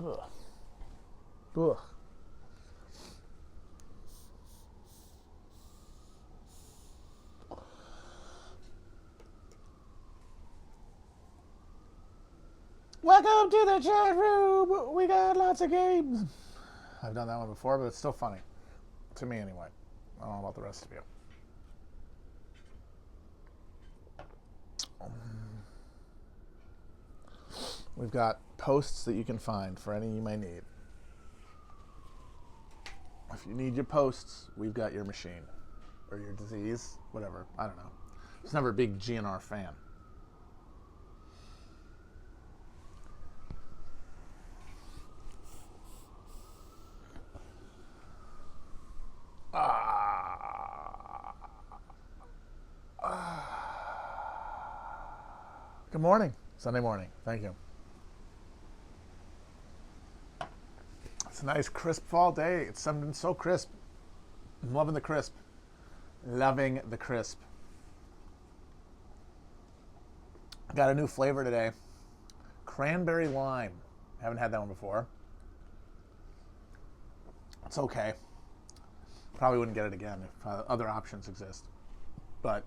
Ugh. Ugh. Welcome to the chat room. We got lots of games. I've done that one before, but it's still funny. To me, anyway. I don't know about the rest of you. We've got posts that you can find for any you may need. If you need your posts, we've got your machine. Or your disease, whatever. I don't know. I was never a big GNR fan. Good morning. Sunday morning. Thank you. It's a nice crisp fall day. It's something so crisp. I'm loving the crisp. Loving the crisp. Got a new flavor today. Cranberry lime. Haven't had that one before. It's okay. Probably wouldn't get it again if other options exist. But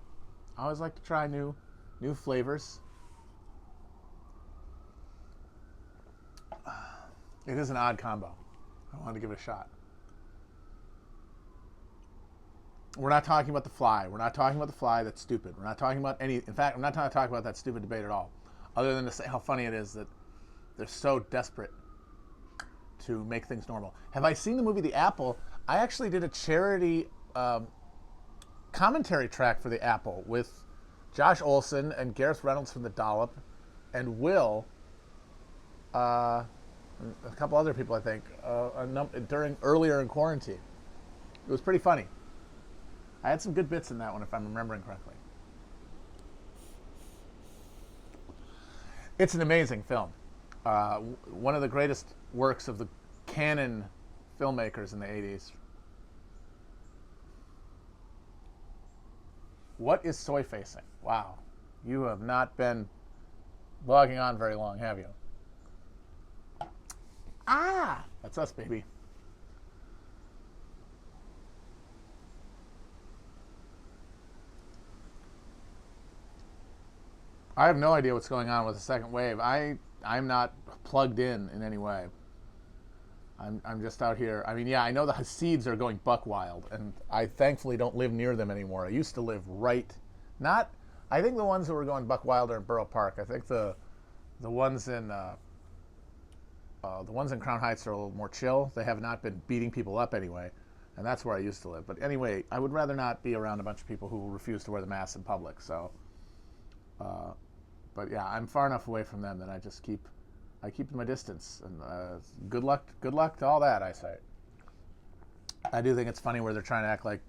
I always like to try new flavors. It is an odd combo. I wanted to give it a shot. We're not talking about the fly. We're not talking about the fly. That's stupid. We're not talking about any... In fact, I'm not trying to talk about that stupid debate at all. Other than to say how funny it is that they're so desperate to make things normal. Have I seen the movie The Apple? I actually did a charity commentary track for The Apple with Josh Olson and Gareth Reynolds from The Dollop and Will... a couple other people, I think, earlier in quarantine. It was pretty funny. I had some good bits in that one, if I'm remembering correctly. It's an amazing film. One of the greatest works of the canon filmmakers in the 80s. What is soy facing? Wow. You have not been logging on very long, have you? Ah! That's us, baby. I have no idea what's going on with the second wave. I'm not plugged in any way. I'm just out here. I mean, yeah, I know the Hasids are going buck wild, and I thankfully don't live near them anymore. I used to live I think the ones that were going buck wild are in Borough Park. I think the ones in Crown Heights are a little more chill. They have not been beating people up anyway, and that's where I used to live. But anyway, I would rather not be around a bunch of people who refuse to wear the mask in public. So, but yeah, I'm far enough away from them that I keep my distance. And good luck to all that, I say. I do think it's funny where they're trying to act like,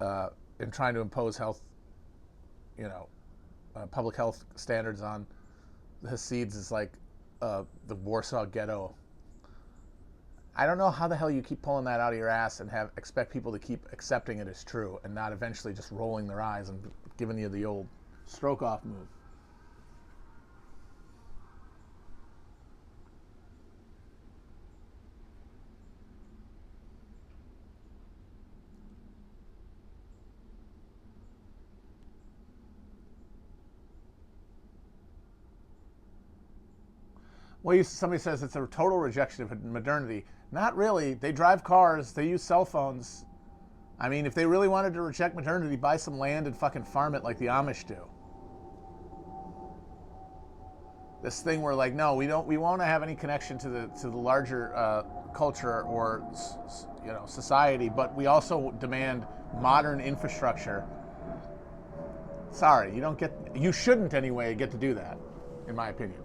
and trying to impose health, public health standards on the Hasids is like the Warsaw Ghetto. I don't know how the hell you keep pulling that out of your ass and expect people to keep accepting it as true and not eventually just rolling their eyes and giving you the old stroke off move. Well, somebody says it's a total rejection of modernity. Not really. They drive cars. They use cell phones. I mean, if they really wanted to reject modernity, buy some land and fucking farm it like the Amish do. This thing where like, no, we won't have any connection to the larger culture or society, but we also demand modern infrastructure. Sorry, you shouldn't anyway get to do that, in my opinion.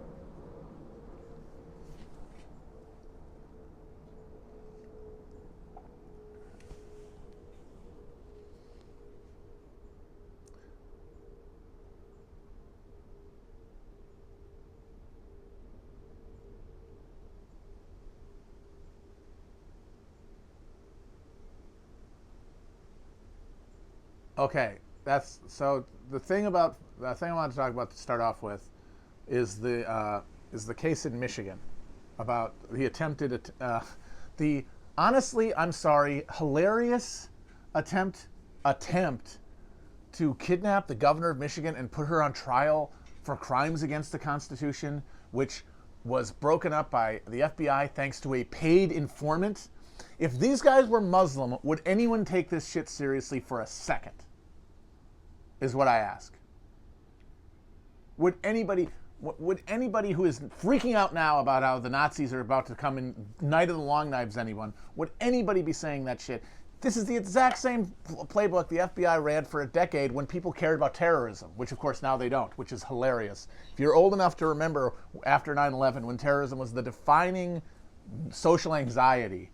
Okay, so the thing I wanted to talk about to start off with is the case in Michigan. about the attempted, the honestly, I'm sorry, hilarious attempt to kidnap the governor of Michigan and put her on trial for crimes against the Constitution, which was broken up by the FBI thanks to a paid informant. If these guys were Muslim, would anyone take this shit seriously for a second? Is what I ask. Would anybody who is freaking out now about how the Nazis are about to come and Night of the Long Knives anyone, would anybody be saying that shit? This is the exact same playbook the FBI ran for a decade when people cared about terrorism, which of course now they don't, which is hilarious. If you're old enough to remember after 9/11 when terrorism was the defining social anxiety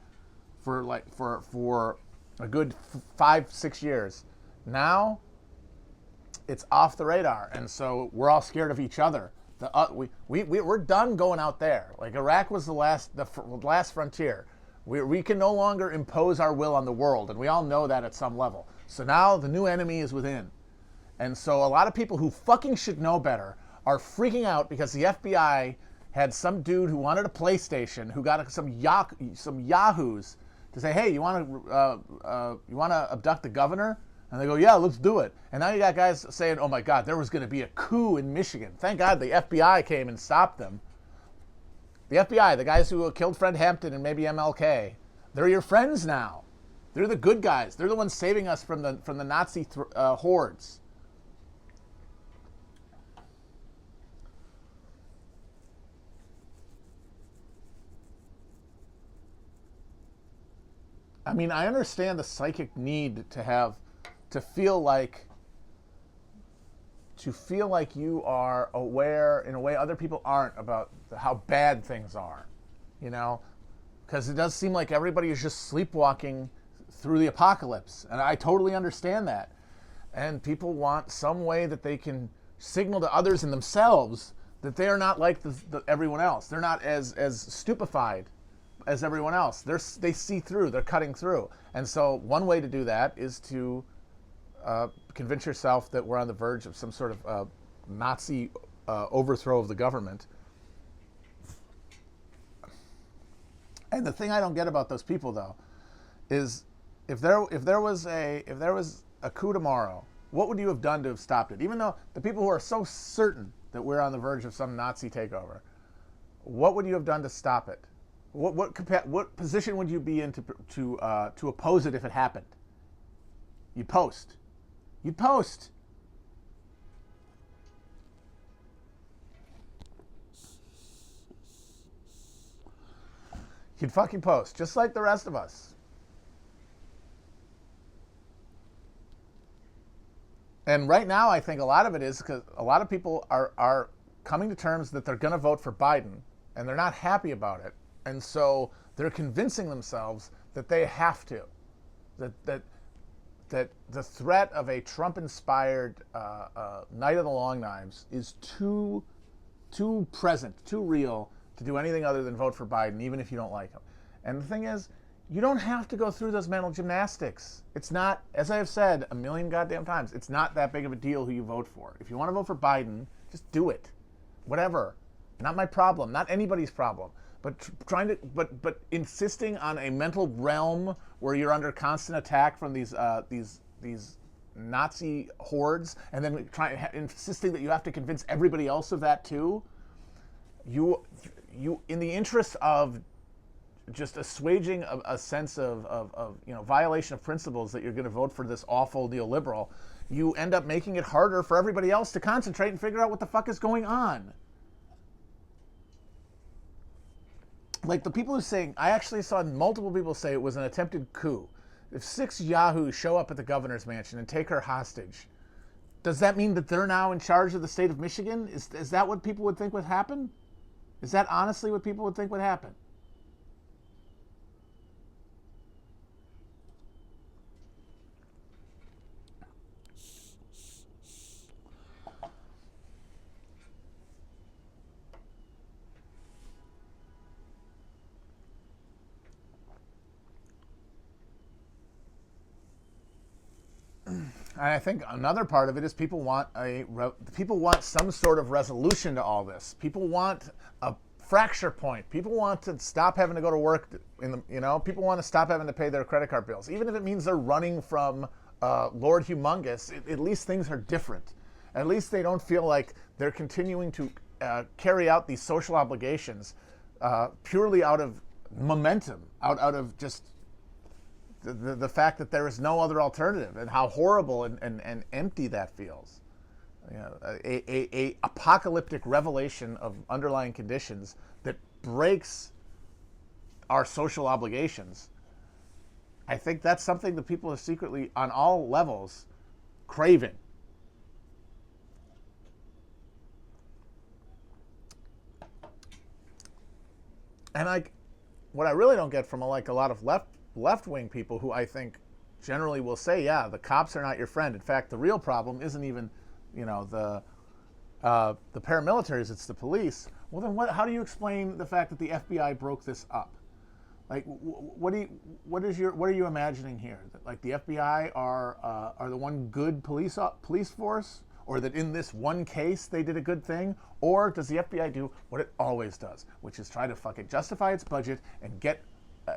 for a good 5-6 years, now it's off the radar, and so we're all scared of each other. We're done going out there. Like Iraq was the last frontier. We can no longer impose our will on the world, and we all know that at some level. So now the new enemy is within. And so a lot of people who fucking should know better are freaking out because the FBI had some dude who wanted a PlayStation who got some yahoos to say, hey, you want to abduct the governor? And they go, yeah, let's do it. And now you got guys saying, oh my God, there was going to be a coup in Michigan. Thank God the FBI came and stopped them. The FBI, the guys who killed Fred Hampton and maybe MLK, they're your friends now. They're the good guys. They're the ones saving us from the Nazi hordes. I mean, I understand the psychic need to feel like you are aware in a way other people aren't about how bad things are, you know, because it does seem like everybody is just sleepwalking through the apocalypse, and I totally understand that. And people want some way that they can signal to others and themselves that they are not like everyone else. They're not as stupefied as everyone else. They see through. They're cutting through. And so one way to do that is to convince yourself that we're on the verge of some sort of Nazi overthrow of the government. And the thing I don't get about those people, though, is if there was a coup tomorrow, what would you have done to have stopped it? Even though the people who are so certain that we're on the verge of some Nazi takeover, what would you have done to stop it? What position would you be in to oppose it if it happened? You'd post. You'd post. You'd fucking post, just like the rest of us. And right now, I think a lot of it is because a lot of people are coming to terms that they're going to vote for Biden, and they're not happy about it. And so they're convincing themselves that they have to. That the threat of a Trump-inspired Night of the Long Knives is too present, too real to do anything other than vote for Biden, even if you don't like him. And the thing is, you don't have to go through those mental gymnastics. It's not, as I have said a million goddamn times, it's not that big of a deal who you vote for. If you want to vote for Biden, just do it. Whatever. Not my problem. Not anybody's problem. But insisting on a mental realm where you're under constant attack from these Nazi hordes, and then insisting that you have to convince everybody else of that too, you in the interest of just assuaging a sense of violation of principles that you're going to vote for this awful neoliberal, you end up making it harder for everybody else to concentrate and figure out what the fuck is going on. Like the people who saying, I actually saw multiple people say it was an attempted coup. If 6 yahoos show up at the governor's mansion and take her hostage, does that mean that they're now in charge of the state of Michigan? Is that what people would think would happen? Is that honestly what people would think would happen? And I think another part of it is people want some sort of resolution to all this. People want a fracture point. People want to stop having to go to work. People want to stop having to pay their credit card bills, even if it means they're running from Lord Humongous. At least things are different. At least they don't feel like they're continuing to carry out these social obligations purely out of momentum, out of just the fact that there is no other alternative, and how horrible and empty that feels. A apocalyptic revelation of underlying conditions that breaks our social obligations. I think that's something that people are secretly, on all levels, craving. And what I really don't get from a lot of left-wing people, who I think generally will say, yeah, the cops are not your friend. In fact, the real problem isn't even the paramilitaries, it's the police. Well, then how do you explain the fact that the FBI broke this up? Like, what are you imagining here? That, like, the FBI are the one good police force, or that in this one case they did a good thing? Or does the FBI do what it always does, which is try to fucking justify its budget and get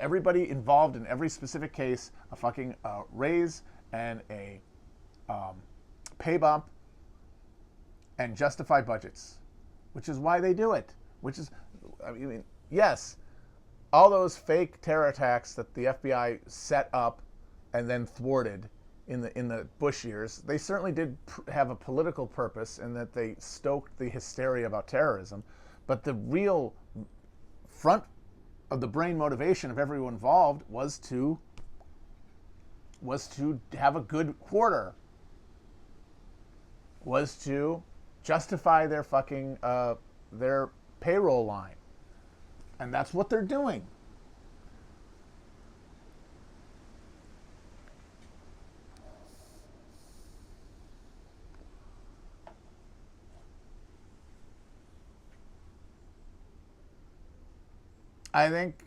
everybody involved in every specific case a fucking raise and a pay bump and justify budgets, which is why they do it. Yes, all those fake terror attacks that the FBI set up and then thwarted in the Bush years, they certainly did have a political purpose in that they stoked the hysteria about terrorism. But the real front of the brain motivation of everyone involved was to have a good quarter, was to justify their fucking their payroll line, and that's what they're doing. I think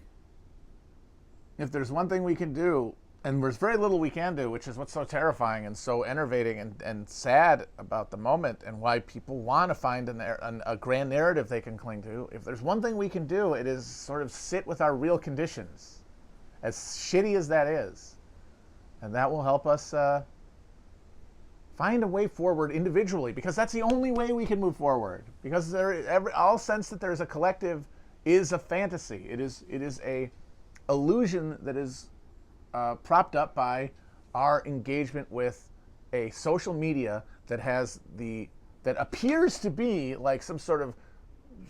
if there's one thing we can do, and there's very little we can do, which is what's so terrifying and so enervating and sad about the moment, and why people want to find a grand narrative they can cling to. If there's one thing we can do, it is sort of sit with our real conditions, as shitty as that is. And that will help us find a way forward individually, because that's the only way we can move forward. Because all sense that there's a collective is a fantasy. It is a illusion that is propped up by our engagement with a social media that appears to be like some sort of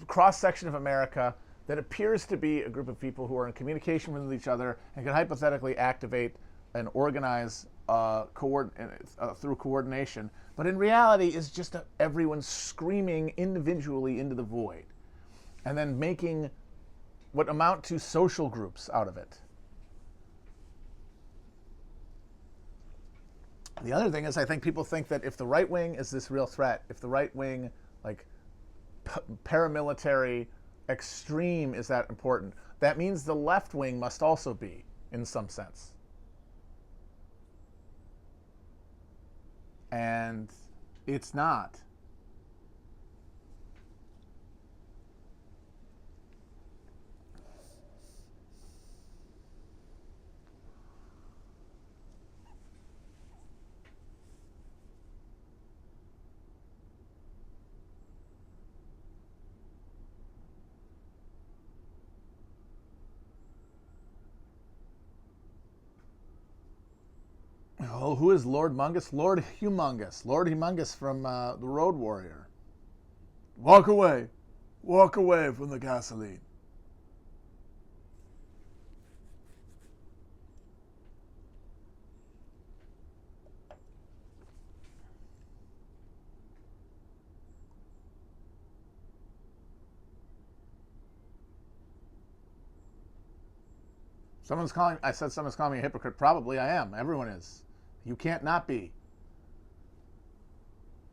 cross section of America, that appears to be a group of people who are in communication with each other and can hypothetically activate and organize through coordination, but in reality is just everyone screaming individually into the void, and then making what amount to social groups out of it. The other thing is, I think people think that if the right wing is this real threat, if the right wing, like paramilitary extreme, is that important, that means the left wing must also be, in some sense. And it's not. Oh, who is Lord Mungus? Lord Humongous. Lord Humongous from the Road Warrior. Walk away. Walk away from the gasoline. I said someone's calling me a hypocrite. Probably I am. Everyone is. You can't not be.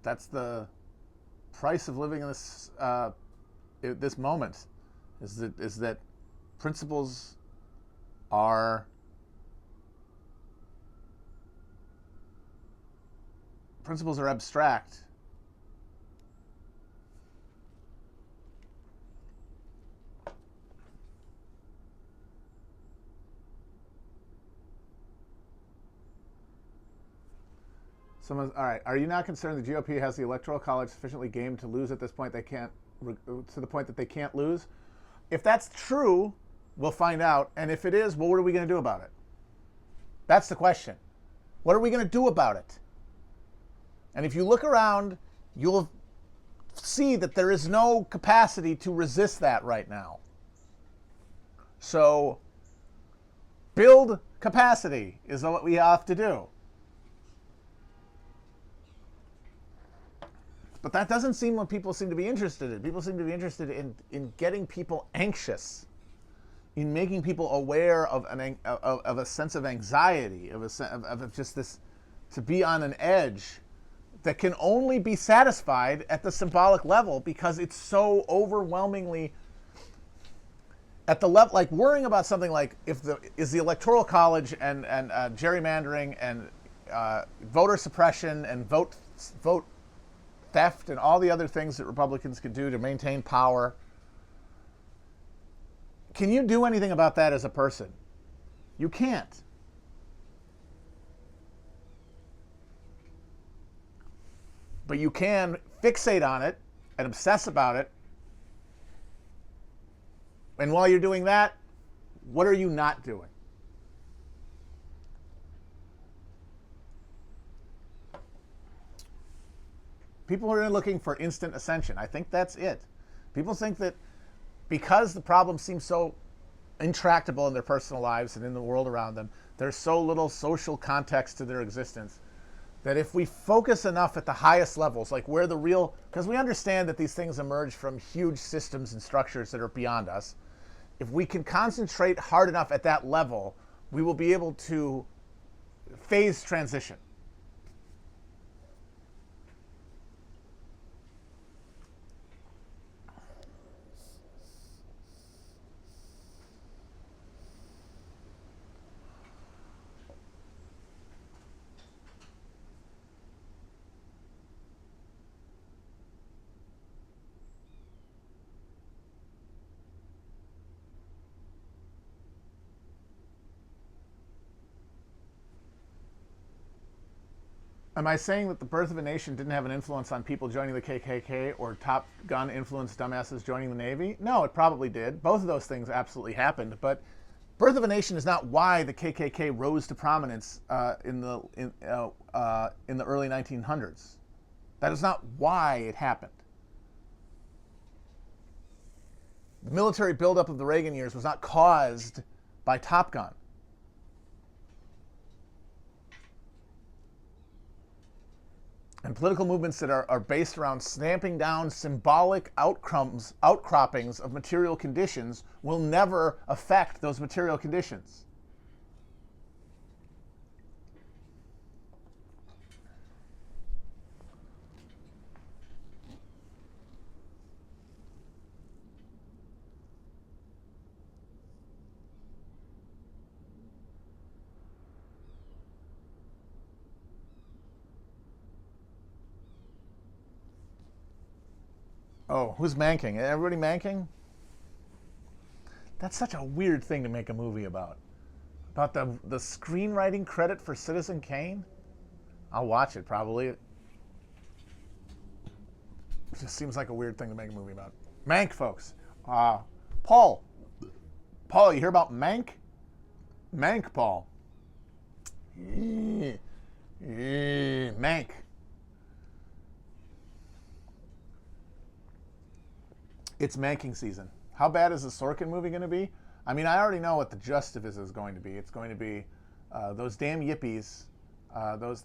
That's the price of living in this moment. Is that principles are abstract. All right. Are you not concerned the GOP has the Electoral College sufficiently gamed to lose at this point? They can't, to the point that they can't lose. If that's true, we'll find out. And if it is, well, what are we going to do about it? That's the question. What are we going to do about it? And if you look around, you'll see that there is no capacity to resist that right now. So, build capacity is what we have to do. But that doesn't seem what people seem to be interested in. People seem to be interested in getting people anxious, in making people aware of a sense of anxiety, of just this, to be on an edge that can only be satisfied at the symbolic level because it's so overwhelmingly at the level, like worrying about something like is the Electoral College and gerrymandering and voter suppression and vote theft and all the other things that Republicans can do to maintain power. Can you do anything about that as a person? You can't. But you can fixate on it and obsess about it. And while you're doing that, what are you not doing? People are looking for instant ascension. I think that's it. People think that because the problem seems so intractable in their personal lives and in the world around them, there's so little social context to their existence, that if we focus enough at the highest levels, like where the real, because we understand that these things emerge from huge systems and structures that are beyond us, if we can concentrate hard enough at that level, we will be able to phase transition. Am I saying that the birth of a nation didn't have an influence on people joining the KKK or Top Gun influenced dumbasses joining the Navy? No, it probably did. Both of those things absolutely happened. But birth of a nation is not why the KKK rose to prominence in the early 1900s. That is not why it happened. The military buildup of the Reagan years was not caused by Top Gun. And political movements that are based around stamping down symbolic outcroppings of material conditions will never affect those material conditions. Oh, who's manking? Everybody manking? That's such a weird thing to make a movie about. About the screenwriting credit for Citizen Kane? I'll watch it, probably. It just seems like a weird thing to make a movie about. Mank, folks. Paul, you hear about Mank? Mank, Paul. Mank. It's manking season. How bad is the Sorkin movie going to be? I mean, I already know what the gist of this is going to be. It's going to be those damn yippies, those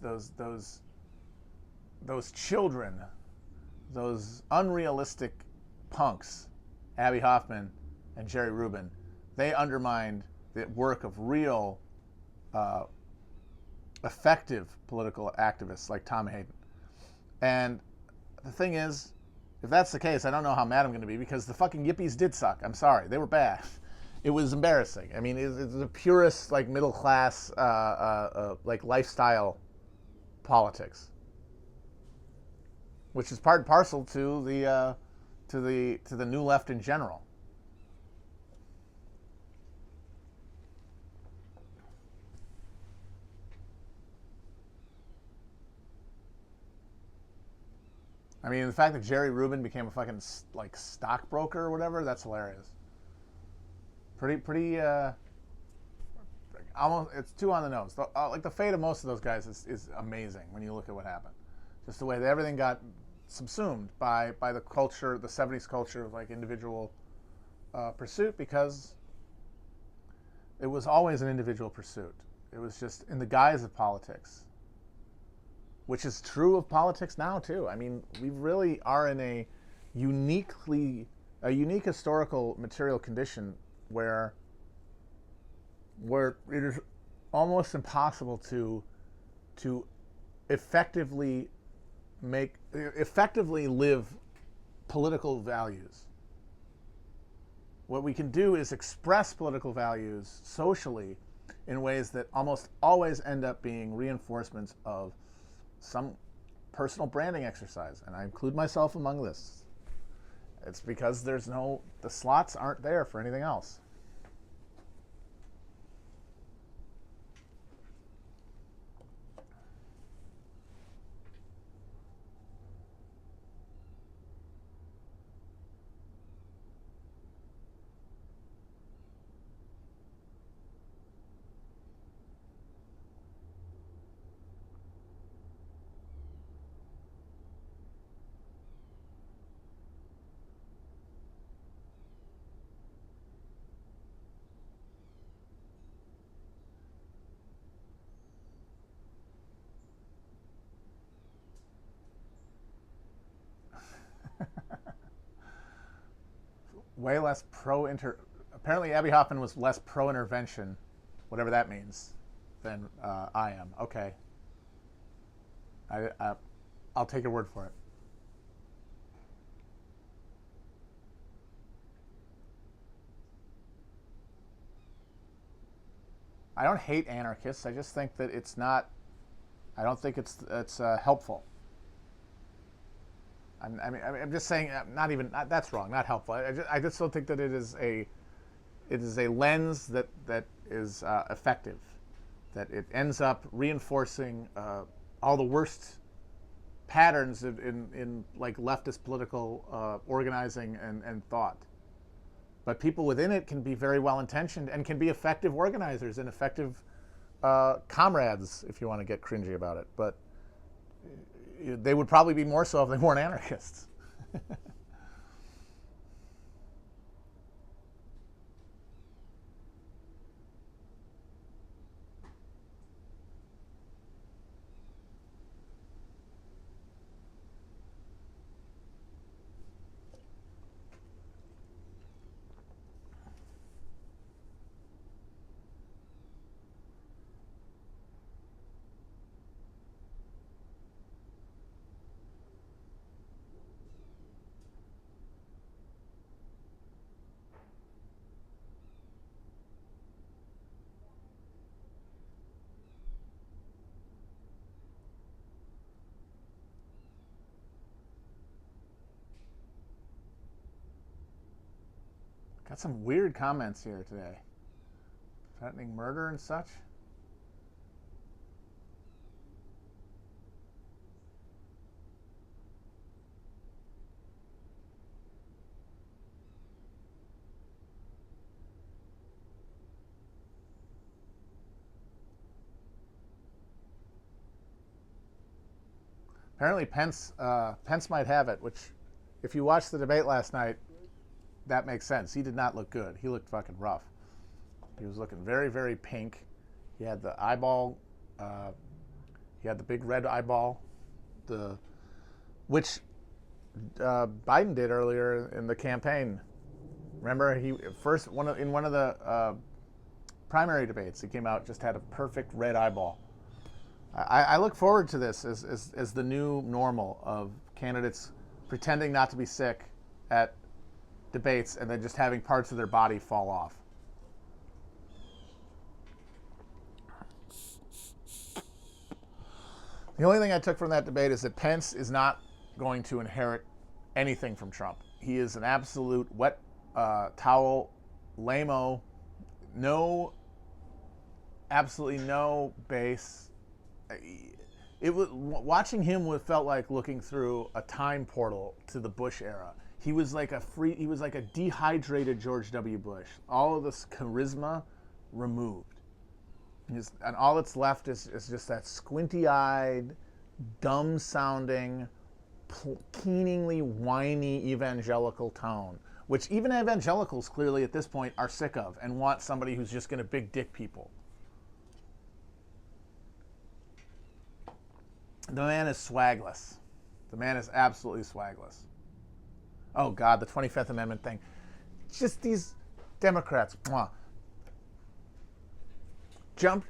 children, those unrealistic punks, Abby Hoffman and Jerry Rubin. They undermined the work of real, effective political activists like Tom Hayden. And the thing is, if that's the case, I don't know how mad I'm going to be, because the fucking yippies did suck. I'm sorry. They were bad. It was embarrassing. I mean, it's the purest, like, middle class, like, lifestyle politics, which is part and parcel to the new left in general. I mean, the fact that Jerry Rubin became a fucking like stockbroker or whatever, that's hilarious. Pretty. Almost, it's too on the nose. Like the fate of most of those guys is amazing when you look at what happened. Just the way that everything got subsumed by the culture, the '70s culture of like individual pursuit, because it was always an individual pursuit. It was just in the guise of politics, which is true of politics now too. I mean, we really are in a unique historical material condition where it is almost impossible to effectively live political values. What we can do is express political values socially in ways that almost always end up being reinforcements of some personal branding exercise, and I include myself among this. It's because the slots aren't there for anything else. Way less apparently Abby Hoffman was less pro-intervention, whatever that means, than I am. Okay. I'll take your word for it. I don't hate anarchists. I just think that it's not. I don't think it's helpful. I'm just saying. Not even. That's wrong. Not helpful. I just don't think that it is a lens that is effective. That it ends up reinforcing all the worst patterns in like leftist political organizing and thought. But people within it can be very well intentioned and can be effective organizers and effective comrades, if you want to get cringy about it. But they would probably be more so if they weren't anarchists. Got some weird comments here today. Threatening murder and such. Apparently Pence might have it, which if you watched the debate last night, that makes sense. He did not look good. He looked fucking rough. He was looking very, very pink. He had the eyeball. He had the big red eyeball, which Biden did earlier in the campaign. Remember, he first in one of the primary debates, he came out just had a perfect red eyeball. I look forward to this as the new normal of candidates pretending not to be sick at debates and then just having parts of their body fall off. The only thing I took from that debate is that Pence is not going to inherit anything from Trump. He is an absolute wet towel, lame-o, absolutely no base. it was watching him felt like looking through a time portal to the Bush era. He was like a dehydrated George W. Bush. All of this charisma removed. And all that's left is just that squinty-eyed, dumb-sounding, keeningly whiny evangelical tone, which even evangelicals clearly at this point are sick of and want somebody who's just going to big dick people. The man is swagless. The man is absolutely swagless. Oh, God, the 25th Amendment thing. Just these Democrats. Trump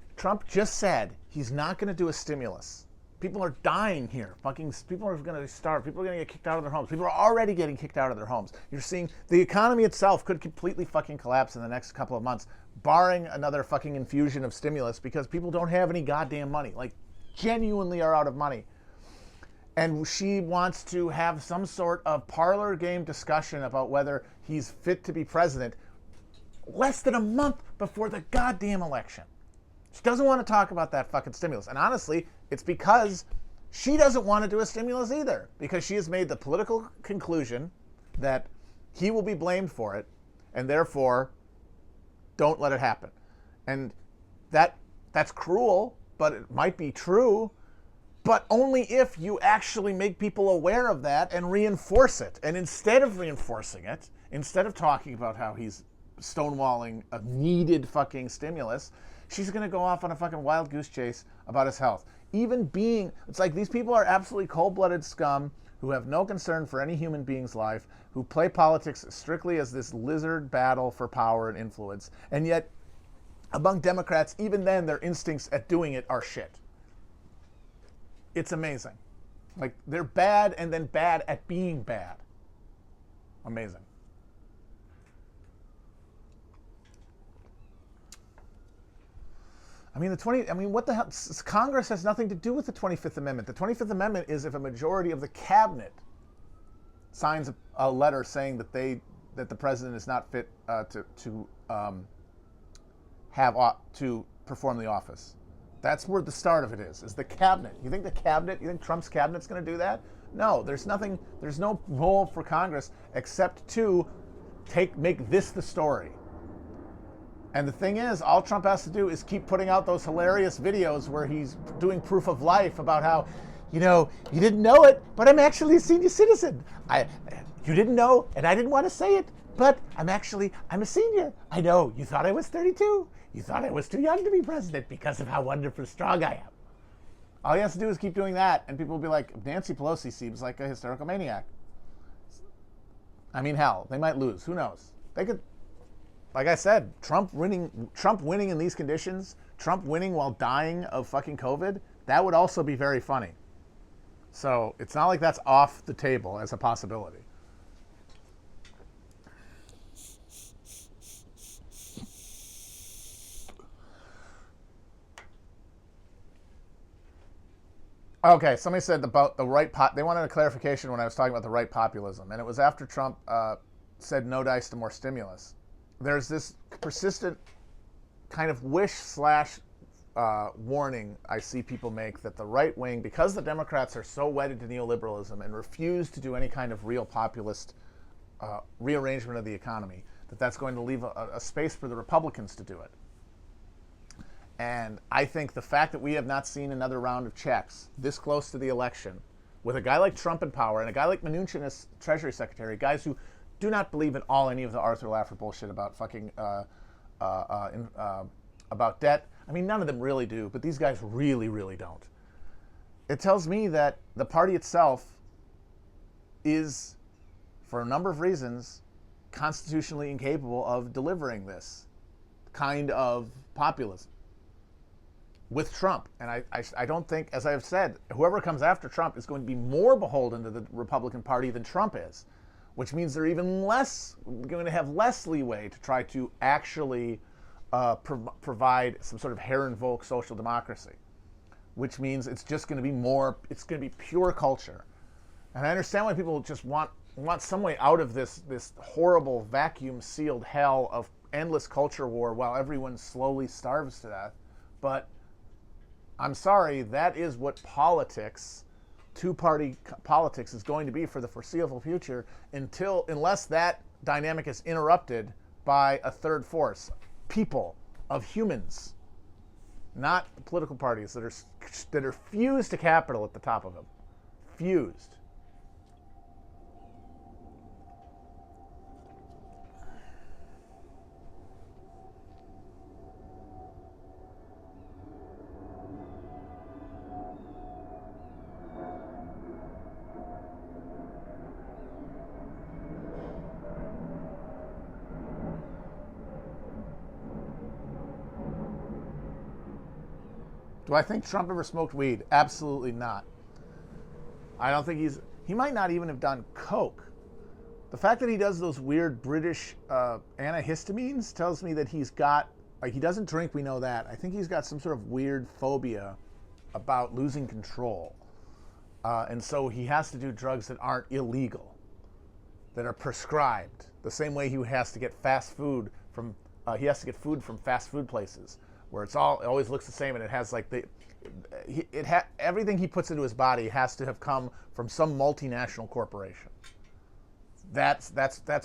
just said he's not going to do a stimulus. People are dying here. People are going to starve. People are going to get kicked out of their homes. People are already getting kicked out of their homes. You're seeing the economy itself could completely fucking collapse in the next couple of months, barring another fucking infusion of stimulus, because people don't have any goddamn money. Like, genuinely are out of money. And she wants to have some sort of parlor game discussion about whether he's fit to be president less than a month before the goddamn election. She doesn't want to talk about that fucking stimulus. And honestly, it's because she doesn't want to do a stimulus either, because she has made the political conclusion that he will be blamed for it, and therefore don't let it happen. And that's cruel, but it might be true, but only if you actually make people aware of that and reinforce it. And instead of reinforcing it, instead of talking about how he's stonewalling a needed fucking stimulus, she's going to go off on a fucking wild goose chase about his health. It's like these people are absolutely cold-blooded scum who have no concern for any human being's life, who play politics strictly as this lizard battle for power and influence. And yet, among Democrats, even then, their instincts at doing it are shit. It's amazing. Like, they're bad and then bad at being bad. Amazing. What the hell? Congress has nothing to do with the 25th Amendment. The 25th Amendment is if a majority of the cabinet signs a letter saying that the president is not fit to perform the office. That's where the start of it is the cabinet. You think Trump's cabinet's going to do that? No, there's no role for Congress except to make this the story. And the thing is, all Trump has to do is keep putting out those hilarious videos where he's doing proof of life about how, you didn't know it, but I'm actually a senior citizen. You didn't know, and I didn't want to say it, but I'm a senior. I know, you thought I was 32. You thought I was too young to be president because of how wonderful strong I am. All he has to do is keep doing that, and people will be like, Nancy Pelosi seems like a hysterical maniac. I mean, hell, they might lose. Who knows? They could. Like I said, Trump winning in these conditions, Trump winning while dying of fucking COVID, that would also be very funny. So it's not like that's off the table as a possibility. Okay, somebody said about the right they wanted a clarification when I was talking about the right populism, and it was after Trump said no dice to more stimulus. There's this persistent kind of wish / warning I see people make that the right wing, because the Democrats are so wedded to neoliberalism and refuse to do any kind of real populist rearrangement of the economy, that's going to leave a space for the Republicans to do it. And I think the fact that we have not seen another round of checks this close to the election, with a guy like Trump in power and a guy like Mnuchin as Treasury Secretary, guys who do not believe in any of the Arthur Laffer bullshit about fucking about debt. I mean, none of them really do, but these guys really, really don't. It tells me that the party itself is, for a number of reasons, constitutionally incapable of delivering this kind of populism with Trump. And I don't think, as I've said, whoever comes after Trump is going to be more beholden to the Republican Party than Trump is, which means they're even going to have less leeway to try to actually provide some sort of Herrenvolk social democracy, which means it's just going to be it's going to be pure culture. And I understand why people just want some way out of this horrible vacuum-sealed hell of endless culture war while everyone slowly starves to death. But I'm sorry, that is what politics, two-party politics, is going to be for the foreseeable future unless that dynamic is interrupted by a third force. People, of humans, not political parties that are fused to capital at the top of them. Fused. Do I think Trump ever smoked weed? Absolutely not. I don't think he might not even have done coke. The fact that he does those weird British antihistamines tells me that he's got, like, he doesn't drink, we know that. I think he's got some sort of weird phobia about losing control. And so he has to do drugs that aren't illegal, that are prescribed. The same way he has to get food from fast food places, where it always looks the same, and it has like everything he puts into his body has to have come from some multinational corporation. That's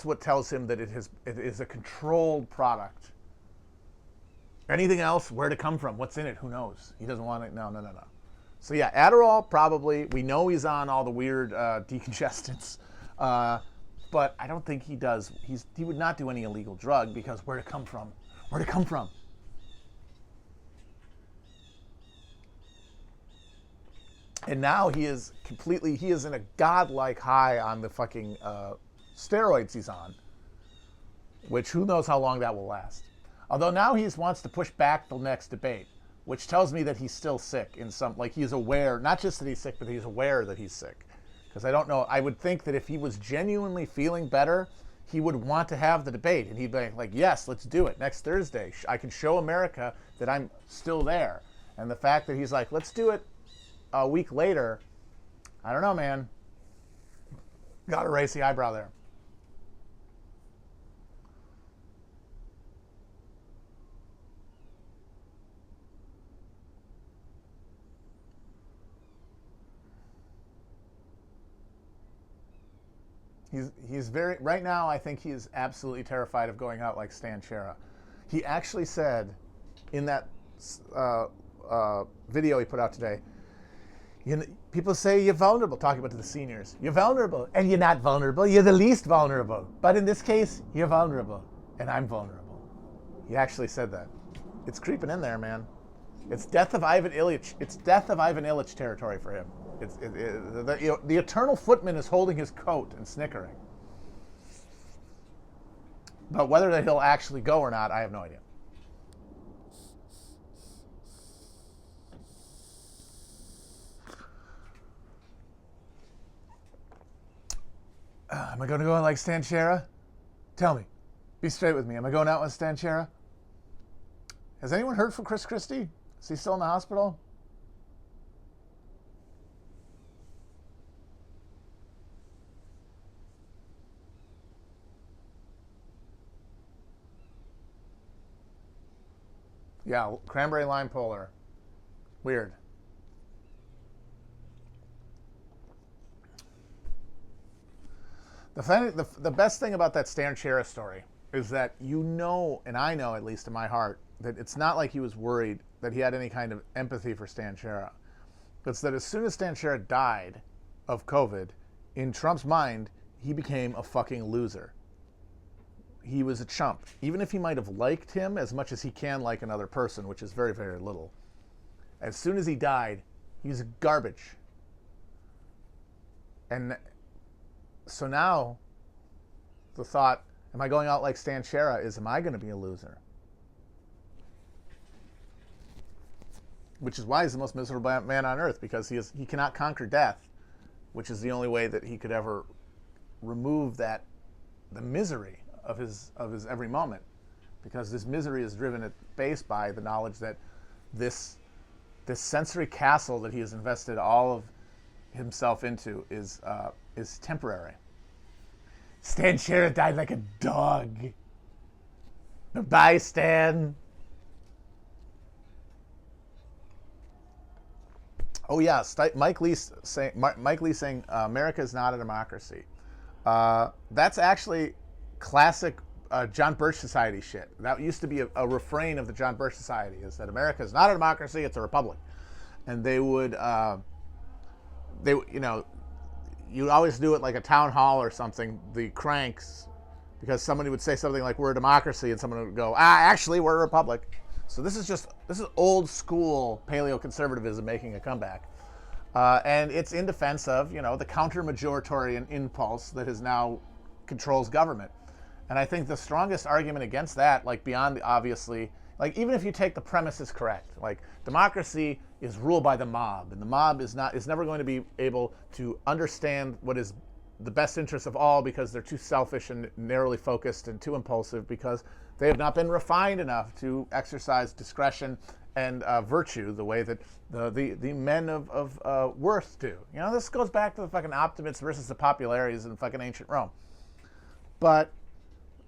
what tells him that it is a controlled product. Anything else, where'd it come from? What's in it? Who knows? He doesn't want it. No. So yeah, Adderall, probably. We know he's on all the weird decongestants, but I don't think he does. He would not do any illegal drug, because where'd it come from? Where'd it come from? And now he is in a godlike high on the fucking steroids he's on, which who knows how long that will last. Although now he wants to push back the next debate, which tells me that he's still sick he's aware, not just that he's sick, but he's aware that he's sick. Because I don't know, I would think that if he was genuinely feeling better, he would want to have the debate, and he'd be like, yes, let's do it next Thursday. I can show America that I'm still there. And the fact that he's like, let's do it a week later, I don't know, man. Got to raise the eyebrow there. He's very, right now, I think he is absolutely terrified of going out like Stan Chera. He actually said in that video he put out today, people say you're vulnerable, talking about to the seniors. You're vulnerable, and you're not vulnerable. You're the least vulnerable. But in this case, you're vulnerable, and I'm vulnerable. He actually said that. It's creeping in there, man. It's death of Ivan Ilyich. It's death of Ivan Ilyich territory for him. The eternal footman is holding his coat and snickering. But whether he'll actually go or not, I have no idea. Am I going to go out like Stan Chera? Tell me. Be straight with me. Am I going out with Stan Chera? Has anyone heard from Chris Christie? Is he still in the hospital? Yeah, cranberry lime polar. Weird. The best thing about that Stan Chera story is that and I know, at least in my heart, that it's not like he was worried that he had any kind of empathy for Stan Chera. It's that as soon as Stan Chera died of COVID, in Trump's mind, he became a fucking loser. He was a chump. Even if he might have liked him as much as he can like another person, which is very, very little, as soon as he died, he was garbage. And so now the thought, am I going out like Stan Chera, is, am I going to be a loser? Which is why he's the most miserable man on earth, because he cannot conquer death, which is the only way that he could ever remove the misery of his every moment, because this misery is driven at base by the knowledge that this sensory castle that he has invested all of himself into is temporary. Stan Chera died like a dog. Bye, Stan. Oh yeah, Mike Lee saying America is not a democracy. That's actually classic John Birch Society shit. That used to be a refrain of the John Birch Society, is that America is not a democracy, it's a republic. And they would, you'd always do it like a town hall or something, the cranks, because somebody would say something like, we're a democracy, and someone would go, actually, we're a republic. So this is old school paleo-conservatism making a comeback. And it's in defense of, the counter-majoritarian impulse that is now controls government. And I think the strongest argument against that, like beyond obviously, like even if you take the premise as correct, like democracy is ruled by the mob, and the mob is never going to be able to understand what is the best interest of all because they're too selfish and narrowly focused and too impulsive because they have not been refined enough to exercise discretion and virtue the way that the men of worth do. This goes back to the fucking optimists versus the populares in fucking ancient Rome. But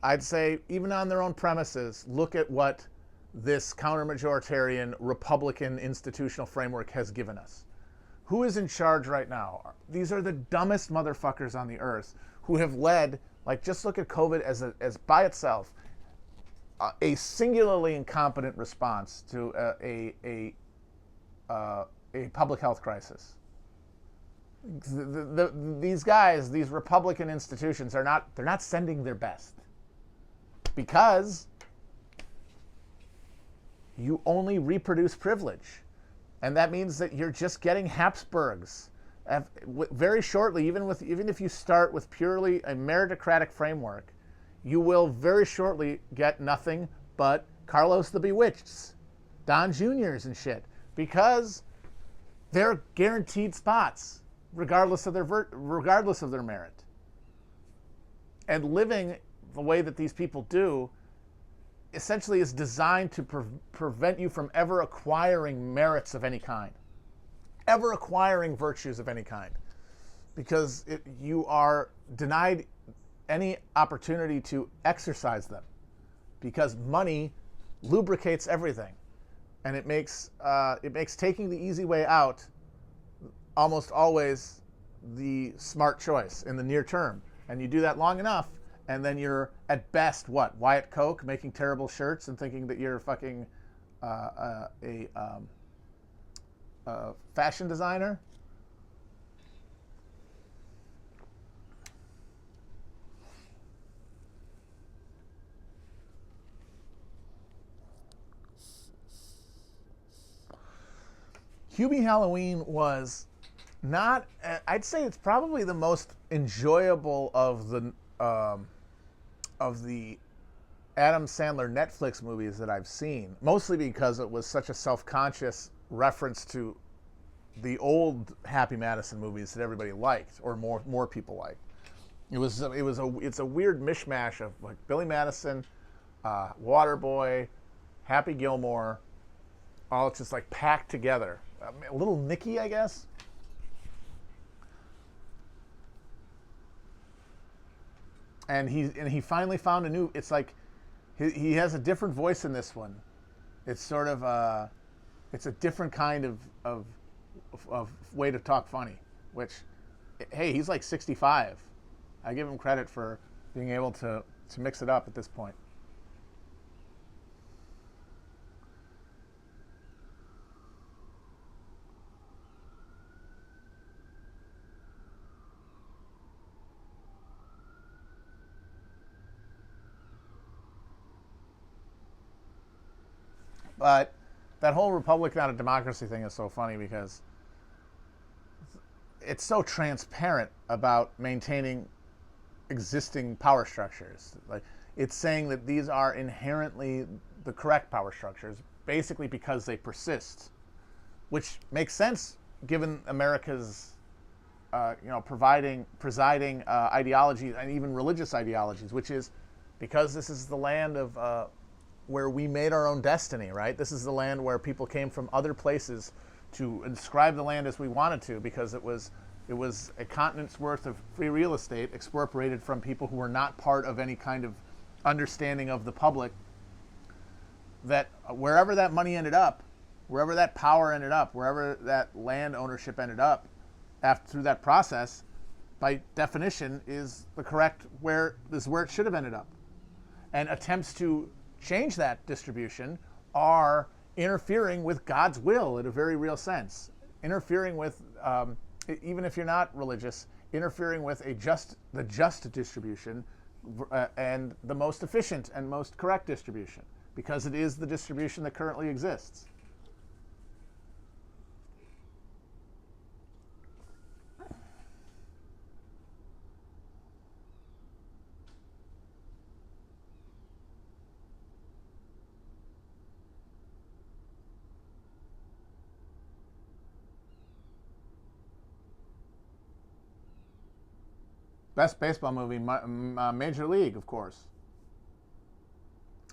I'd say, even on their own premises, look at what this counter-majoritarian Republican institutional framework has given us. Who is in charge right now? These are the dumbest motherfuckers on the earth who have led, like, just look at COVID as by itself, a singularly incompetent response to a public health crisis. These guys, these Republican institutions, they're not sending their best. Because you only reproduce privilege. And that means that you're just getting Habsburgs. Very shortly, even if you start with purely a meritocratic framework, you will very shortly get nothing but Carlos the Bewitcheds, Don Juniors and shit. Because they're guaranteed spots, regardless of their merit. And living the way that these people do essentially is designed to prevent you from ever acquiring merits of any kind, ever acquiring virtues of any kind, because you are denied any opportunity to exercise them, because money lubricates everything, and it makes taking the easy way out almost always the smart choice in the near term. And you do that long enough, and then you're at best Wyatt Koch making terrible shirts and thinking that you're fucking a fashion designer. Hubie Halloween was not. I'd say it's probably the most enjoyable of the Adam Sandler Netflix movies that I've seen, mostly because it was such a self-conscious reference to the old Happy Madison movies that everybody liked, or more people liked. It's a weird mishmash of like Billy Madison, Waterboy, Happy Gilmore, all just like packed together. A little Nicky, I guess. And he finally found a new. It's like he has a different voice in this one. It's sort of it's a different kind of way to talk funny. Which, hey, he's like 65. I give him credit for being able to mix it up at this point. But that whole republic not a democracy thing is so funny because it's so transparent about maintaining existing power structures. Like, it's saying that these are inherently the correct power structures, basically because they persist, which makes sense given America's presiding ideologies and even religious ideologies, which is because this is the land of where we made our own destiny, right? This is the land where people came from other places to inscribe the land as we wanted to, because it was a continent's worth of free real estate expropriated from people who were not part of any kind of understanding of the public, that wherever that money ended up, wherever that power ended up, wherever that land ownership ended up, after through that process, by definition, is the correct where it should have ended up. And attempts to change that distribution are interfering with God's will in a very real sense. Interfering with, even if you're not religious, interfering with the just distribution and the most efficient and most correct distribution, because it is the distribution that currently exists. Best baseball movie, Major League, of course.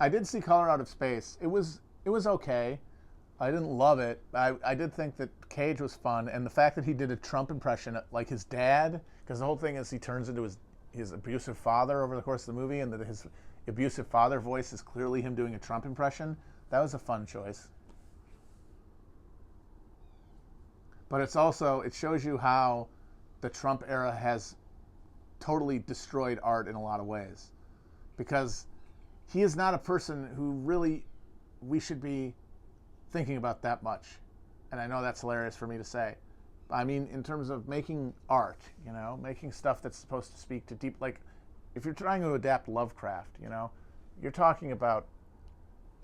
I did see Color Out of Space. It was okay. I didn't love it. I did think that Cage was fun, and the fact that he did a Trump impression like his dad, because the whole thing is he turns into his abusive father over the course of the movie, and that his abusive father voice is clearly him doing a Trump impression. That was a fun choice. But it shows you how the Trump era has totally destroyed art in a lot of ways, because he is not a person who really we should be thinking about that much. And I know that's hilarious for me to say. I mean, in terms of making art, making stuff that's supposed to speak to deep, like if you're trying to adapt Lovecraft, you're talking about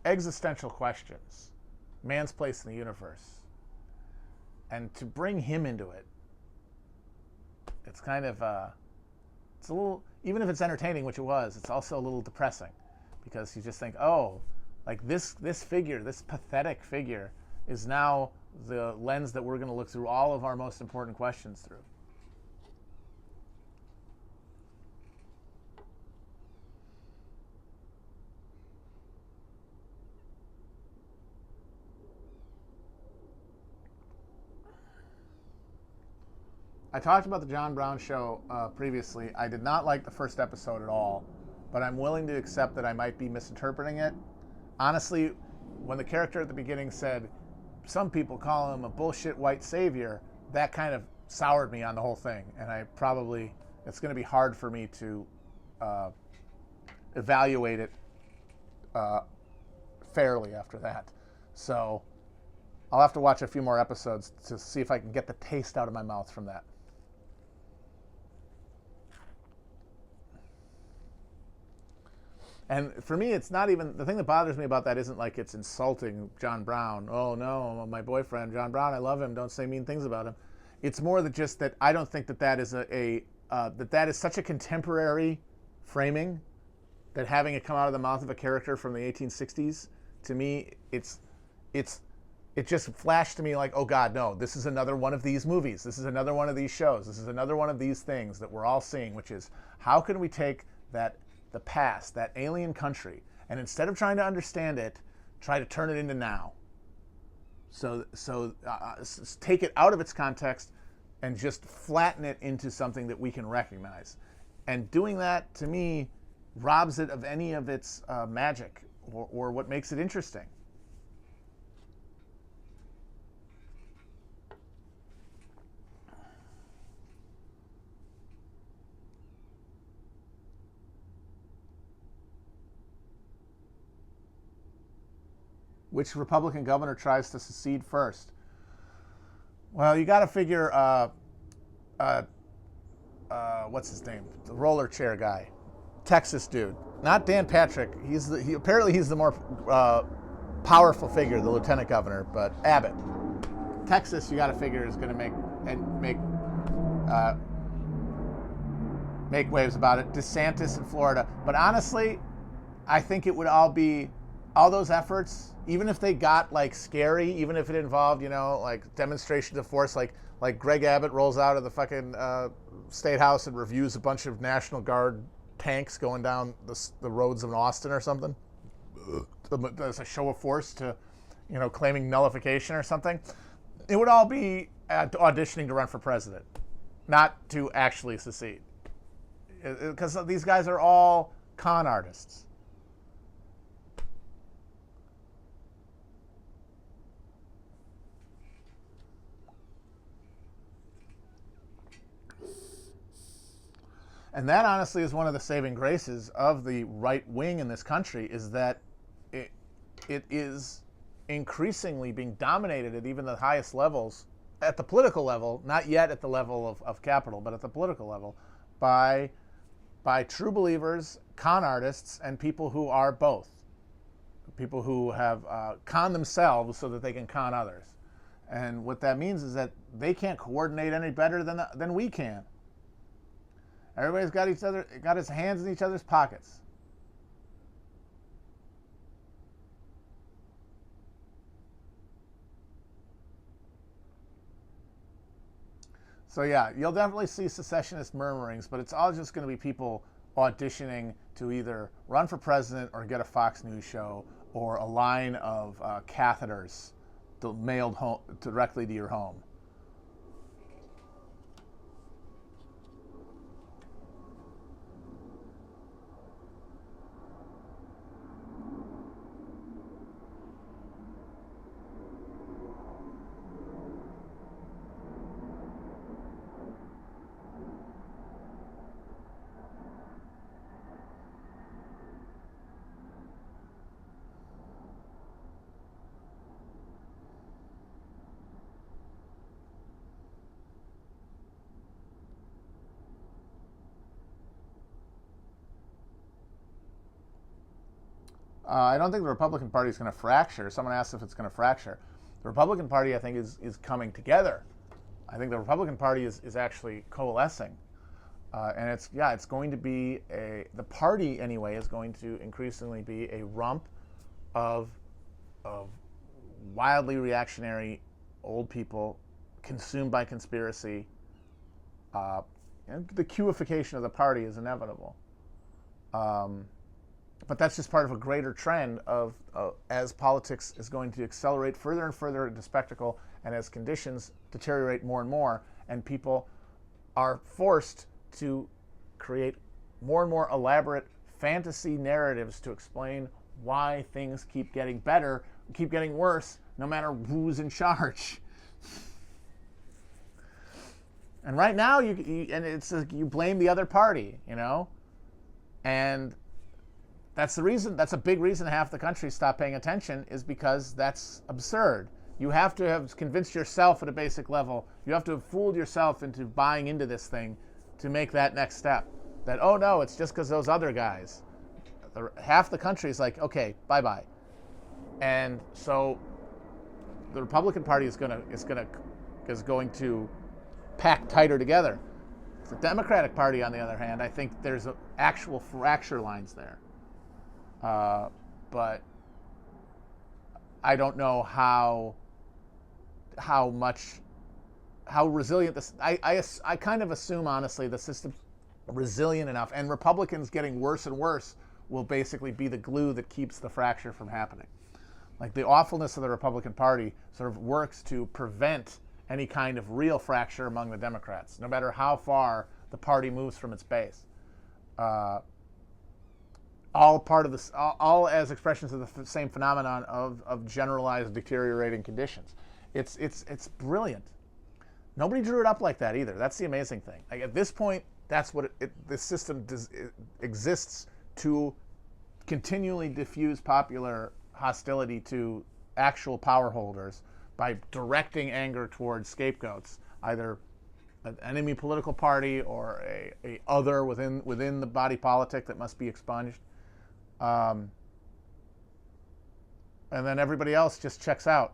existential questions, man's place in the universe. And to bring him into it, it's kind of, it's a little, even if it's entertaining, which it was, it's also a little depressing, because you just think, oh, like this figure, this pathetic figure, is now the lens that we're going to look through all of our most important questions through. I talked about the John Brown show previously. I did not like the first episode at all, but I'm willing to accept that I might be misinterpreting it. Honestly, when the character at the beginning said, some people call him a bullshit white savior, that kind of soured me on the whole thing. And it's going to be hard for me to evaluate it fairly after that. So I'll have to watch a few more episodes to see if I can get the taste out of my mouth from that. And for me, it's not even, the thing that bothers me about that isn't like it's insulting John Brown. Oh no, my boyfriend, John Brown, I love him, don't say mean things about him. It's more that just that I don't think that is that is such a contemporary framing, that having it come out of the mouth of a character from the 1860s, to me, it just flashed to me like, oh God, no, this is another one of these movies. This is another one of these shows. This is another one of these things that we're all seeing, which is, how can we take the past, that alien country, and instead of trying to understand it, try to turn it into now. So take it out of its context and just flatten it into something that we can recognize. And doing that, to me, robs it of any of its magic or what makes it interesting. Which Republican governor tries to secede first? Well, you got to figure, what's his name? The roller chair guy, Texas dude, not Dan Patrick. Apparently he's the more powerful figure, the lieutenant governor, but Abbott. Texas, you got to figure, is going to make waves about it. DeSantis in Florida, but honestly, I think it would all those efforts, even if they got like scary, even if it involved, like demonstrations of force, like Greg Abbott rolls out of the fucking State House and reviews a bunch of National Guard tanks going down the roads of Austin or something. As a show of force to, claiming nullification or something. It would all be auditioning to run for president, not to actually secede. Because these guys are all con artists. And that honestly is one of the saving graces of the right wing in this country, is that it is increasingly being dominated at even the highest levels, at the political level, not yet at the level of capital, but at the political level, by true believers, con artists, and people who are both. People who have conned themselves so that they can con others. And what that means is that they can't coordinate any better than we can. Everybody's got his hands in each other's pockets. So yeah, you'll definitely see secessionist murmurings, but it's all just going to be people auditioning to either run for president or get a Fox News show or a line of catheters mailed home directly to your home. I don't think the Republican Party is going to fracture. Someone asked if it's going to fracture. The Republican Party, I think, is coming together. I think the Republican Party is actually coalescing. And it's going to be the party anyway is going to increasingly be a rump of wildly reactionary old people consumed by conspiracy. And the Q-ification of the party is inevitable. But that's just part of a greater trend of as politics is going to accelerate further and further into spectacle, and as conditions deteriorate more and more, and people are forced to create more and more elaborate fantasy narratives to explain why things keep getting better, keep getting worse, no matter who's in charge. And right now, you blame the other party, and that's the reason. That's a big reason half the country stopped paying attention, is because that's absurd. You have to have convinced yourself at a basic level. You have to have fooled yourself into buying into this thing to make that next step. That, oh no, it's just because those other guys. Half the country is like, okay, bye-bye. And so the Republican Party is going to pack tighter together. The Democratic Party, on the other hand, I think there's actual fracture lines there. But I don't know how resilient this. I kind of assume, honestly, the system's resilient enough, and Republicans getting worse and worse will basically be the glue that keeps the fracture from happening. Like, the awfulness of the Republican Party sort of works to prevent any kind of real fracture among the Democrats, no matter how far the party moves from its base. All part of this, all as expressions of the same phenomenon of generalized deteriorating conditions. It's brilliant. Nobody drew it up like that either. That's the amazing thing. Like, at this point, that's what this system exists to continually diffuse popular hostility to actual power holders by directing anger towards scapegoats, either an enemy political party or a other within the body politic that must be expunged. And then everybody else just checks out.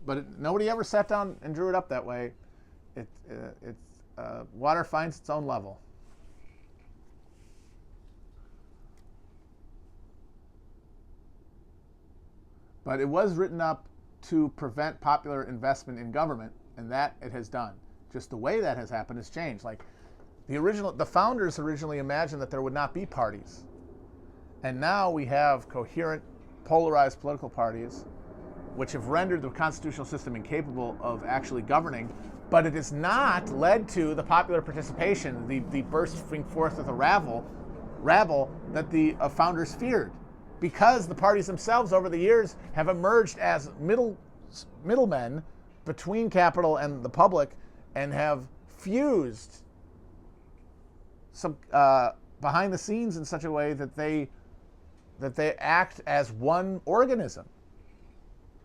But nobody ever sat down and drew it up that way. Water finds its own level. But it was written up to prevent popular investment in government, and that it has done. Just the way that has happened has changed. Like, the founders originally imagined that there would not be parties. And now we have coherent, polarized political parties, which have rendered the constitutional system incapable of actually governing, but it has not led to the popular participation, the bursting forth of the rabble that the founders feared. Because the parties themselves over the years have emerged as middlemen between capital and the public, and have fused some behind the scenes in such a way that they act as one organism,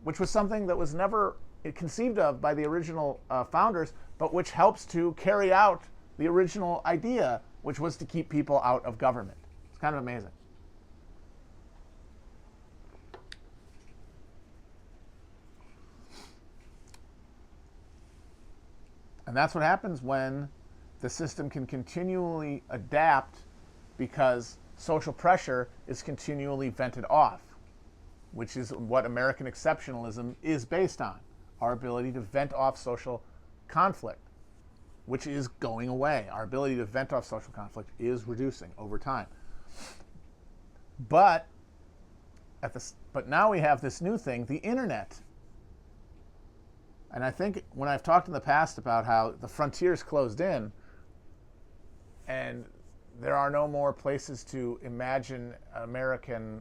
which was something that was never conceived of by the original founders, but which helps to carry out the original idea, which was to keep people out of government. It's kind of amazing. And that's what happens when the system can continually adapt, because social pressure is continually vented off, which is what American exceptionalism is based on. Our ability to vent off social conflict, which is going away. Our ability to vent off social conflict is reducing over time. But now we have this new thing, the internet. And I think when I've talked in the past about how the frontiers closed in and there are no more places to imagine American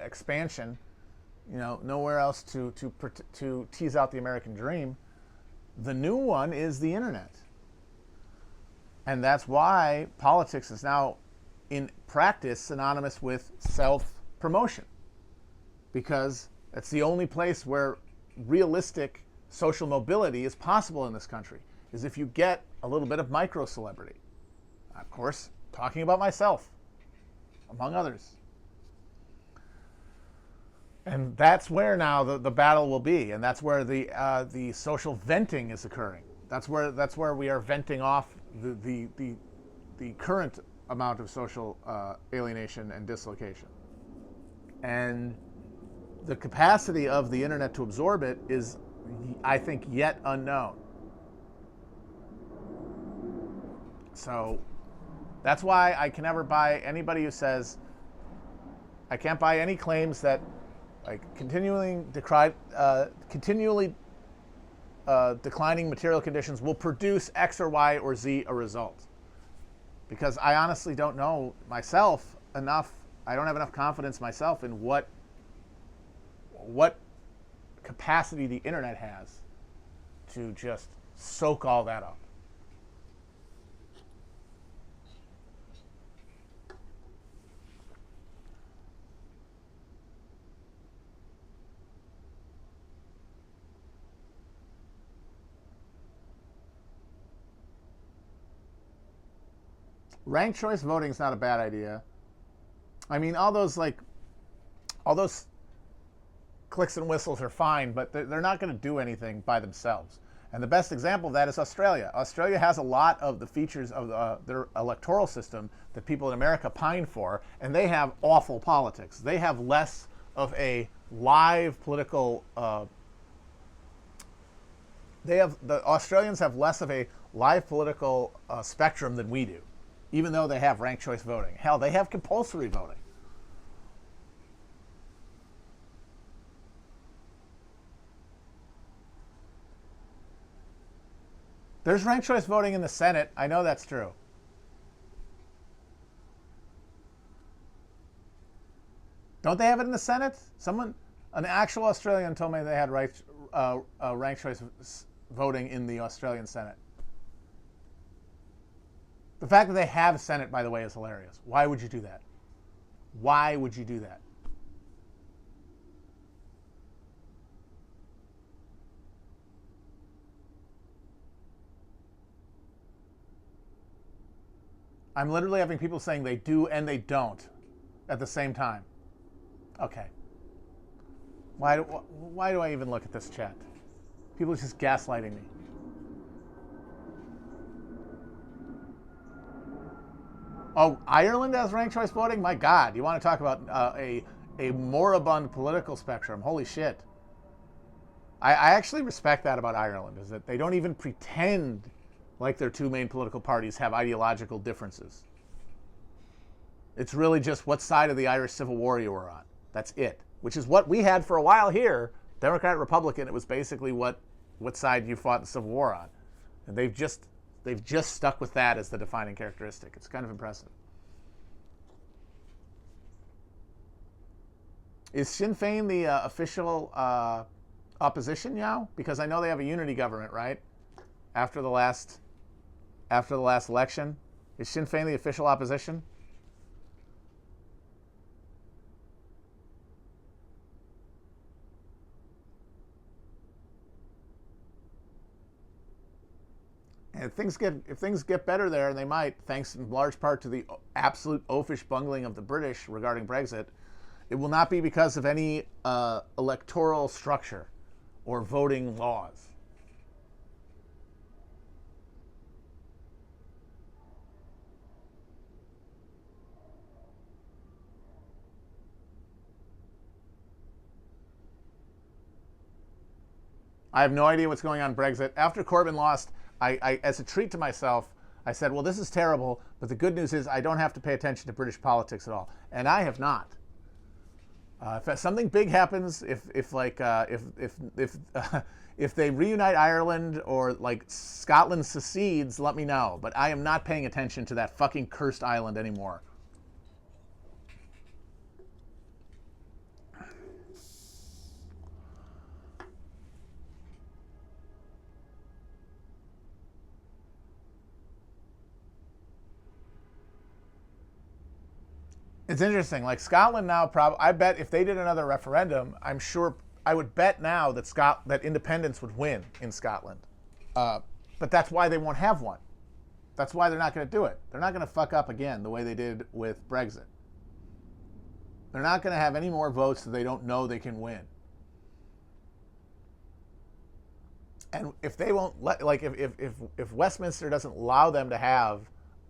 expansion, nowhere else to tease out the American dream, the new one is the internet. And that's why politics is now, in practice, synonymous with self-promotion, because it's the only place where realistic social mobility is possible in this country, is if you get a little bit of micro-celebrity. Of course, talking about myself, among others. And that's where now the battle will be, and that's where the social venting is occurring. That's where we are venting off the current amount of social alienation and dislocation. And the capacity of the internet to absorb it is, I think, yet unknown. So that's why I can never buy anybody who says, I can't buy any claims that continually declining material conditions will produce X or Y or Z a result. Because I honestly don't know myself enough. I don't have enough confidence myself in what capacity the internet has to just soak all that up. Ranked choice voting is not a bad idea. I mean, all those clicks and whistles are fine, but they're not going to do anything by themselves. And the best example of that is Australia. Australia has a lot of the features of their electoral system that people in America pine for, and they have awful politics. They have less of a live political. The Australians have less of a live political spectrum than we do, even though they have ranked choice voting. Hell, they have compulsory voting. There's ranked choice voting in the Senate. I know that's true. Don't they have it in the Senate? An actual Australian told me they had ranked choice voting in the Australian Senate. The fact that they have a Senate, by the way, is hilarious. Why would you do that? Why would you do that? I'm literally having people saying they do and they don't at the same time. Okay. Why do I even look at this chat? People are just gaslighting me. Oh, Ireland has ranked choice voting? My God, you want to talk about a moribund political spectrum. Holy shit. I actually respect that about Ireland, is that they don't even pretend like their two main political parties have ideological differences. It's really just what side of the Irish Civil War you were on. That's it. Which is what we had for a while here. Democrat, Republican, it was basically what side you fought the Civil War on. And they've just stuck with that as the defining characteristic. It's kind of impressive. Is Sinn Féin the official... opposition now? Because I know they have a unity government, right? After the last election, is Sinn Féin the official opposition? And if things get better there, and they might, thanks in large part to the absolute oafish bungling of the British regarding Brexit, it will not be because of any electoral structure or voting laws. I have no idea what's going on in Brexit. After Corbyn lost, I, as a treat to myself, I said, well, this is terrible, but the good news is I don't have to pay attention to British politics at all. And I have not. If something big happens, if they reunite Ireland or like Scotland secedes, let me know. But I am not paying attention to that fucking cursed island anymore. It's interesting. Like Scotland now, I bet if they did another referendum, I'm sure I would bet now that independence would win in Scotland. But that's why they won't have one. That's why they're not going to do it. They're not going to fuck up again the way they did with Brexit. They're not going to have any more votes that they don't know they can win. And if they won't if Westminster doesn't allow them to have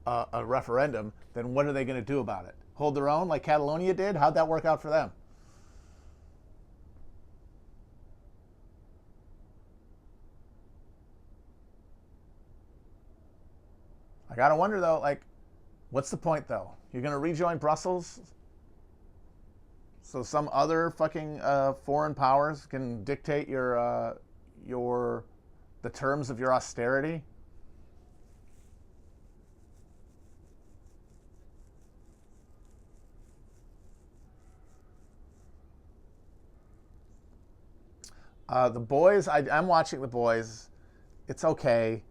a referendum, then what are they going to do about it? Hold their own like Catalonia did? How'd that work out for them? I gotta wonder though, like, what's the point though? You're gonna rejoin Brussels so some other fucking foreign powers can dictate the terms of your austerity? The Boys, I'm watching The Boys. It's okay.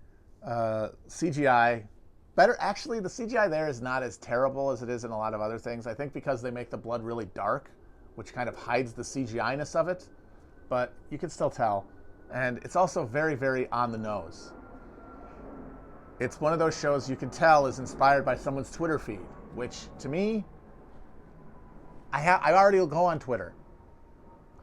CGI, better. Actually, the CGI there is not as terrible as it is in a lot of other things. I think because they make the blood really dark, which kind of hides the CGI-ness of it. But you can still tell. And it's also very, very on the nose. It's one of those shows you can tell is inspired by someone's Twitter feed, which to me, I already go on Twitter.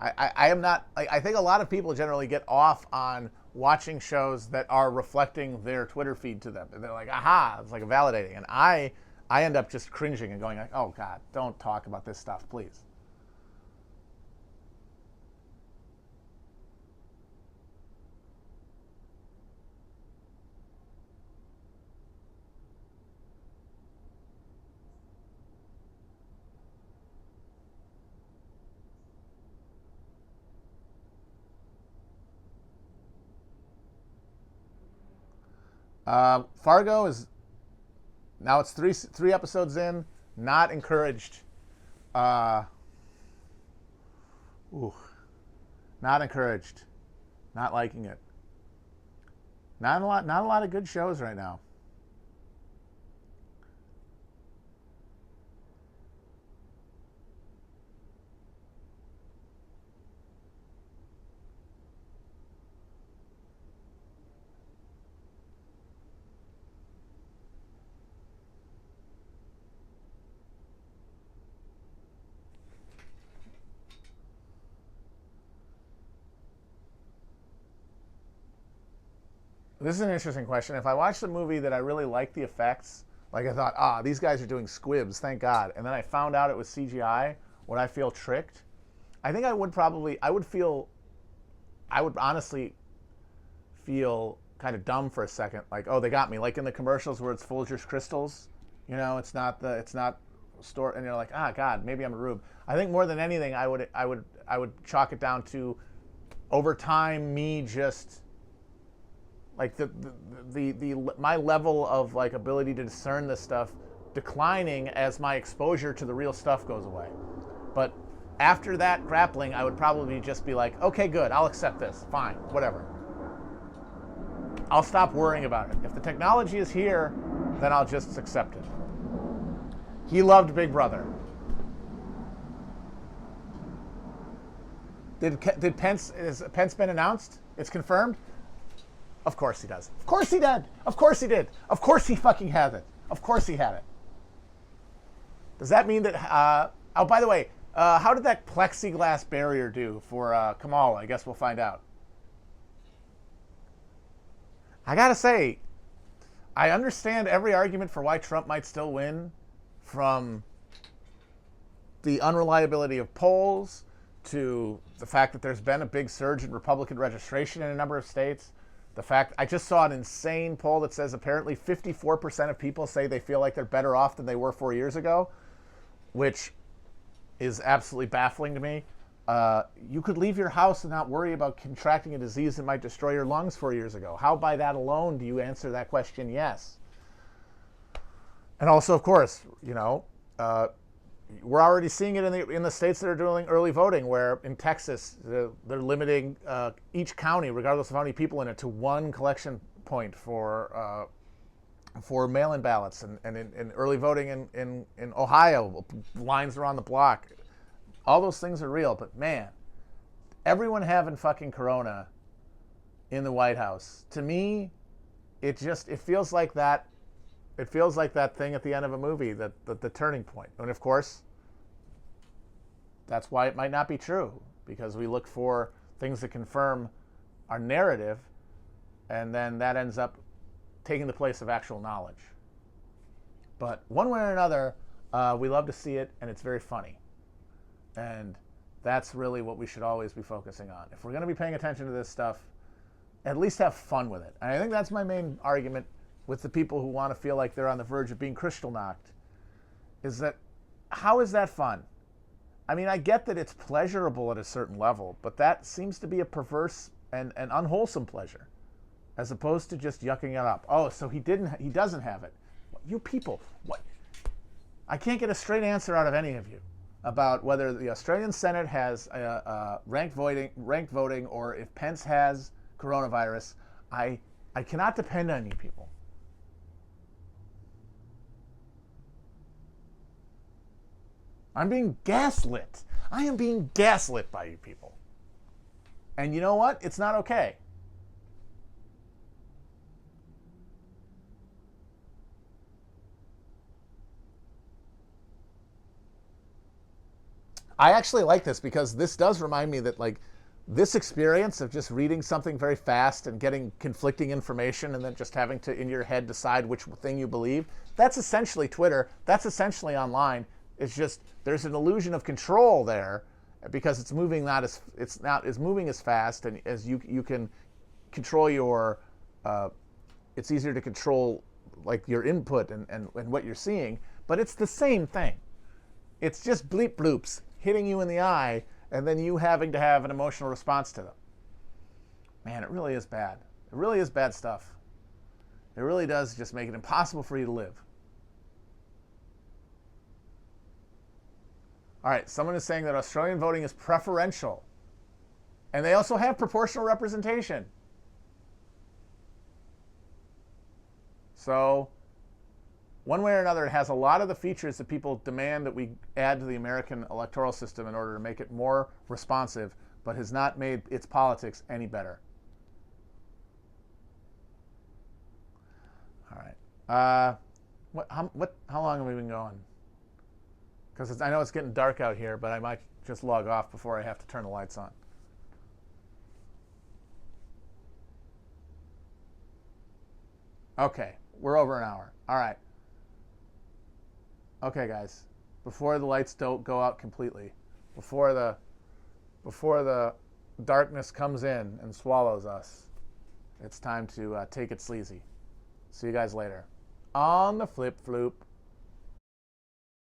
I am not. I think a lot of people generally get off on watching shows that are reflecting their Twitter feed to them. And they're like, aha, it's like validating. And I end up just cringing and going like, oh God, don't talk about this stuff, please. Fargo is now it's three episodes in. Not encouraged. Not encouraged. Not liking it. Not a lot of good shows right now. This is an interesting question. If I watched a movie that I really liked the effects, like I thought, these guys are doing squibs, thank God, and then I found out it was CGI, would I feel tricked? I think I would honestly feel kind of dumb for a second, like, oh, they got me, like in the commercials where it's Folgers crystals, it's not store, and you're like, God, maybe I'm a rube. I think more than anything, I would chalk it down to over time me just like my level of like ability to discern this stuff declining as my exposure to the real stuff goes away. But After that grappling, I would probably just be like, okay, good, I'll accept this. Fine, whatever. I'll stop worrying about it. If the technology is here, then I'll just accept it. He loved Big Brother. Did Pence, has Pence been announced? It's confirmed? Of course he does. Of course he did. Of course he did. Of course he fucking had it. Of course he had it. Does that mean that, oh, by the way, how did that plexiglass barrier do for Kamala? I guess we'll find out. I gotta say, I understand every argument for why Trump might still win, from the unreliability of polls to the fact that there's been a big surge in Republican registration in a number of states. The fact, I just saw an insane poll that says apparently 54% of people say they feel like they're better off than they were 4 years ago, which is absolutely baffling to me. You could leave your house and not worry about contracting a disease that might destroy your lungs 4 years ago. How by that alone do you answer that question yes? And also, of course, you know, we're already seeing it in the states that are doing early voting, where in Texas, they're limiting each county, regardless of how many people in it, to one collection point for mail-in ballots. And in early voting in Ohio, lines around the block. All those things are real, but man, everyone having fucking corona in the White House, to me, it feels like that. It feels like that thing at the end of a movie, the turning point. And of course, that's why it might not be true, because we look for things that confirm our narrative, and then that ends up taking the place of actual knowledge. But one way or another, we love to see it, and it's very funny. And that's really what we should always be focusing on. If we're going to be paying attention to this stuff, at least have fun with it. And I think that's my main argument with the people who want to feel like they're on the verge of being crystal knocked, is that how is that fun? I mean, I get that it's pleasurable at a certain level, but that seems to be a perverse and unwholesome pleasure, as opposed to just yucking it up. Oh, so he doesn't have it. You people, what? I can't get a straight answer out of any of you about whether the Australian Senate has ranked voting, or if Pence has coronavirus. I cannot depend on you people. I'm being gaslit. I am being gaslit by you people. And you know what? It's not okay. I actually like this, because this does remind me that, like, this experience of just reading something very fast and getting conflicting information and then just having to, in your head, decide which thing you believe, that's essentially Twitter. That's essentially online. It's just there's an illusion of control there, because it's moving not as moving as fast, and as you can control your it's easier to control, like, your input and what you're seeing, but it's the same thing. It's just bleep bloops hitting you in the eye, and then you having to have an emotional response to them. Man, it really is bad. It really is bad stuff. It really does just make it impossible for you to live. All right, someone is saying that Australian voting is preferential, and they also have proportional representation. So, one way or another, it has a lot of the features that people demand that we add to the American electoral system in order to make it more responsive, but has not made its politics any better. All right. How long have we been going? Because I know it's getting dark out here, but I might just log off before I have to turn the lights on. Okay, we're over an hour. All right. Okay, guys, before the lights don't go out completely, before the darkness comes in and swallows us, it's time to take it sleazy. See you guys later on the Flip Floop.